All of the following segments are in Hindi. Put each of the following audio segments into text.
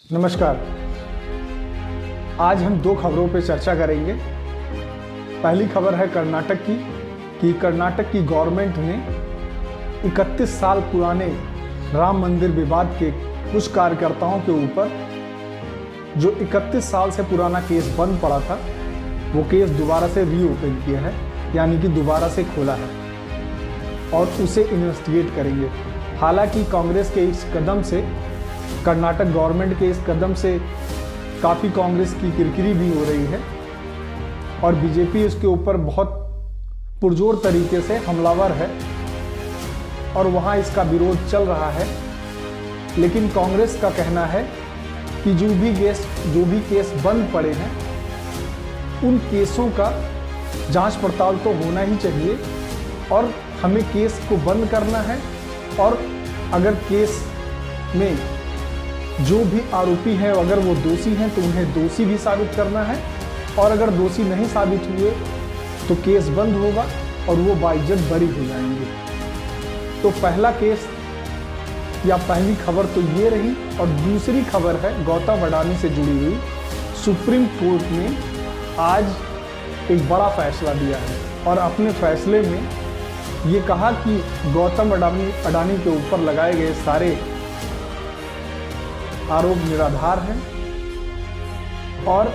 नमस्कार। आज हम दो खबरों पर चर्चा करेंगे। पहली खबर है कर्नाटक की कि कर्नाटक की गवर्नमेंट ने 31 साल पुराने राम मंदिर विवाद के कुछ कार्यकर्ताओं के ऊपर जो 31 साल से पुराना केस बंद पड़ा था वो केस दोबारा से रीओपन किया है, यानी कि दोबारा से खोला है और उसे इन्वेस्टिगेट करेंगे। हालांकि कांग्रेस के इस कदम से, कर्नाटक गवर्नमेंट के इस कदम से काफ़ी कांग्रेस की किरकिरी भी हो रही है और बीजेपी इसके ऊपर बहुत पुरजोर तरीके से हमलावर है और वहाँ इसका विरोध चल रहा है। लेकिन कांग्रेस का कहना है कि जो भी केस बंद पड़े हैं उन केसों का जांच पड़ताल तो होना ही चाहिए और हमें केस को बंद करना है और अगर केस में जो भी आरोपी हैं अगर वो दोषी हैं तो उन्हें दोषी भी साबित करना है और अगर दोषी नहीं साबित हुए तो केस बंद होगा और वो बाइज्जत बरी हो जाएंगे। तो पहला केस या पहली खबर तो ये रही और दूसरी खबर है गौतम अडानी से जुड़ी हुई। सुप्रीम कोर्ट ने आज एक बड़ा फैसला दिया है और अपने फैसले में ये कहा कि गौतम अडानी के ऊपर लगाए गए सारे आरोप निराधार हैं और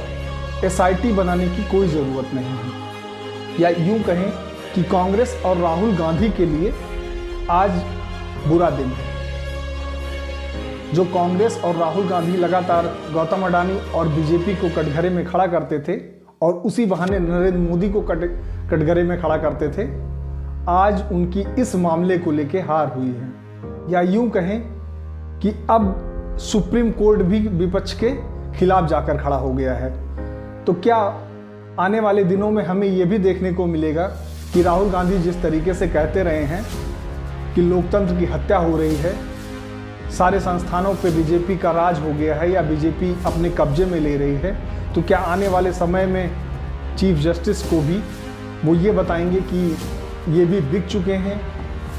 एसआईटी बनाने की कोई ज़रूरत नहीं है। या यूं कहें कि कांग्रेस और राहुल गांधी के लिए आज बुरा दिन है। जो कांग्रेस और राहुल गांधी लगातार गौतम अडानी और बीजेपी को कटघरे में खड़ा करते थे और उसी बहाने नरेंद्र मोदी को कटघरे में खड़ा करते थे, आज उनकी इस मामले को लेकर हार हुई है। या यूं कहें कि अब सुप्रीम कोर्ट भी विपक्ष के खिलाफ जाकर खड़ा हो गया है। तो क्या आने वाले दिनों में हमें यह भी देखने को मिलेगा कि राहुल गांधी जिस तरीके से कहते रहे हैं कि लोकतंत्र की हत्या हो रही है, सारे संस्थानों पे बीजेपी का राज हो गया है या बीजेपी अपने कब्जे में ले रही है, तो क्या आने वाले समय में चीफ जस्टिस को भी वो ये बताएंगे कि ये भी बिक चुके हैं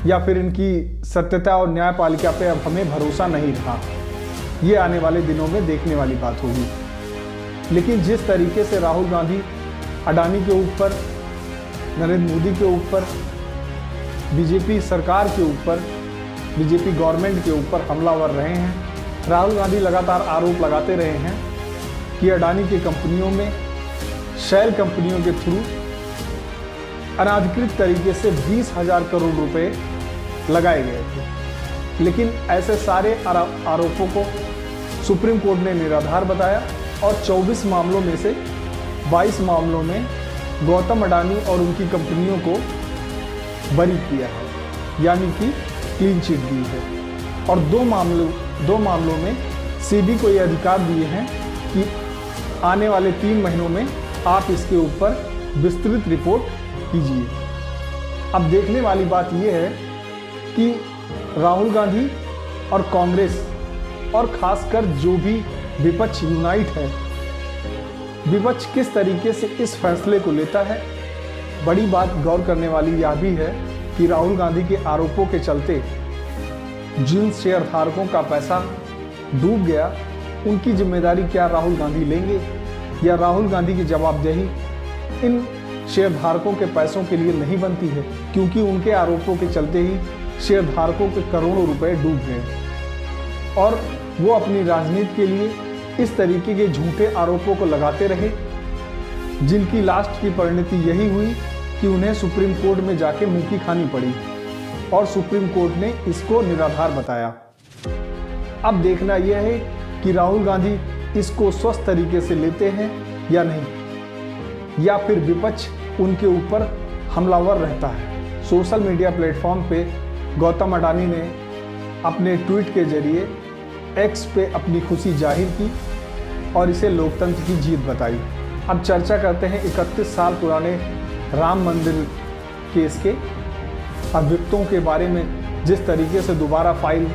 या फिर इनकी सत्यता और न्यायपालिका पे अब हमें भरोसा नहीं रहा? ये आने वाले दिनों में देखने वाली बात होगी। लेकिन जिस तरीके से राहुल गांधी अडानी के ऊपर, नरेंद्र मोदी के ऊपर, बीजेपी सरकार के ऊपर, बीजेपी गवर्नमेंट के ऊपर हमलावर रहे हैं, राहुल गांधी लगातार आरोप लगाते रहे हैं कि अडानी की कंपनियों में शेल कंपनियों के थ्रू अनाधिकृत तरीके से 20,000 करोड़ रुपए लगाए गए थे। लेकिन ऐसे सारे आरोपों को सुप्रीम कोर्ट ने निराधार बताया और 24 मामलों में से 22 मामलों में गौतम अडानी और उनकी कंपनियों को बरी किया है, यानी कि क्लीन चिट दी है। और दो मामलों में सीबी को ये अधिकार दिए हैं कि आने वाले 3 महीनों में आप इसके ऊपर विस्तृत रिपोर्ट कीजिए। अब देखने वाली बात यह है कि राहुल गांधी और कांग्रेस और खासकर जो भी विपक्ष यूनाइट है, विपक्ष किस तरीके से इस फैसले को लेता है। बड़ी बात गौर करने वाली यह भी है कि राहुल गांधी के आरोपों के चलते जिन शेयरधारकों का पैसा डूब गया उनकी जिम्मेदारी क्या राहुल गांधी लेंगे या राहुल गांधी की जवाबदेही इन शेयरधारकों के पैसों के लिए नहीं बनती है, क्योंकि उनके आरोपों के चलते ही शेयरधारकों के करोड़ों रुपए डूब गए और वो अपनी राजनीति के लिए इस तरीके के झूठे आरोपों को लगाते रहे, जिनकी लास्ट की परिणति यही हुई कि उन्हें सुप्रीम कोर्ट में जाके मुंह की खानी पड़ी और सुप्रीम कोर्ट ने इसको निराधार बताया। अब देखना यह है कि राहुल गांधी इसको स्वस्थ तरीके से लेते हैं या नहीं, या फिर विपक्ष उनके ऊपर हमलावर रहता है। सोशल मीडिया प्लेटफॉर्म पे गौतम अडानी ने अपने ट्वीट के जरिए एक्स पे अपनी खुशी जाहिर की और इसे लोकतंत्र की जीत बताई। अब चर्चा करते हैं 31 साल पुराने राम मंदिर केस के अभियुक्तों के बारे में। जिस तरीके से दोबारा फाइल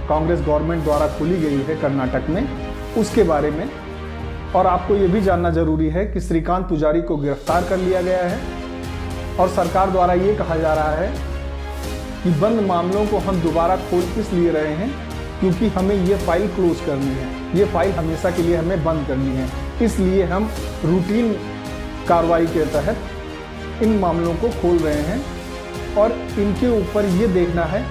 कांग्रेस गवर्नमेंट द्वारा खोली गई है कर्नाटक में, उसके बारे में। और आपको ये भी जानना जरूरी है कि श्रीकांत पुजारी को गिरफ्तार कर लिया गया है और सरकार द्वारा ये कहा जा रहा है कि बंद मामलों को हम दोबारा खोल इसलिए रहे हैं क्योंकि हमें ये फाइल क्लोज करनी है, ये फाइल हमेशा के लिए हमें बंद करनी है। इसलिए हम रूटीन कार्रवाई के तहत इन मामलों को खोल रहे हैं और इनके ऊपर ये देखना है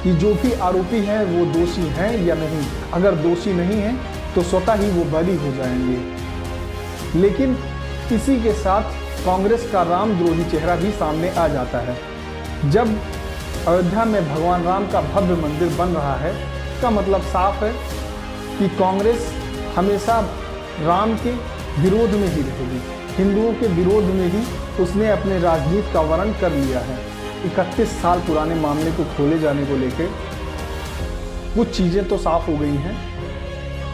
कि जो भी आरोपी हैं वो दोषी हैं या नहीं। अगर दोषी नहीं हैं तो स्वतः ही वो बरी हो जाएंगे। लेकिन इसी के साथ कांग्रेस का रामद्रोही चेहरा भी सामने आ जाता है। जब अयोध्या में भगवान राम का भव्य मंदिर बन रहा है, इसका मतलब साफ है कि कांग्रेस हमेशा राम के विरोध में ही रहेगी, हिंदुओं के विरोध में ही उसने अपने राजनीति का वर्णन कर लिया है। 31 साल पुराने मामले को खोले जाने को लेकर कुछ चीज़ें तो साफ हो गई हैं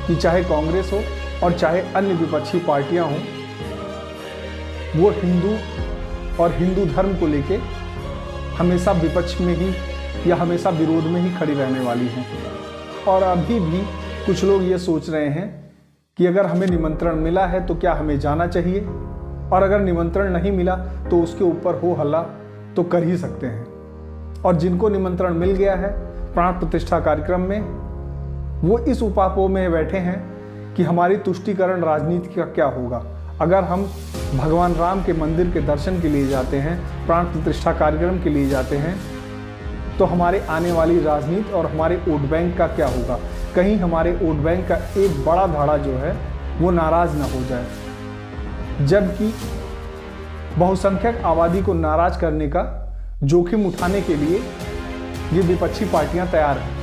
कि चाहे कांग्रेस हो और चाहे अन्य विपक्षी पार्टियां हों, वो हिंदू और हिंदू धर्म को लेके हमेशा विपक्ष में ही या हमेशा विरोध में ही खड़ी रहने वाली हैं। और अभी भी कुछ लोग ये सोच रहे हैं कि अगर हमें निमंत्रण मिला है तो क्या हमें जाना चाहिए, और अगर निमंत्रण नहीं मिला तो उसके ऊपर हो हल्ला तो कर ही सकते हैं। और जिनको निमंत्रण मिल गया है प्राण प्रतिष्ठा कार्यक्रम में, वो इस उपापों में बैठे हैं कि हमारी तुष्टीकरण राजनीति का क्या होगा। अगर हम भगवान राम के मंदिर के दर्शन के लिए जाते हैं, प्राण प्रतिष्ठा कार्यक्रम के लिए जाते हैं, तो हमारे आने वाली राजनीति और हमारे वोट बैंक का क्या होगा। कहीं हमारे वोट बैंक का एक बड़ा धाड़ा जो है वो नाराज ना हो जाए, जबकि बहुसंख्यक आबादी को नाराज करने का जोखिम उठाने के लिए ये विपक्षी पार्टियां तैयार हैं।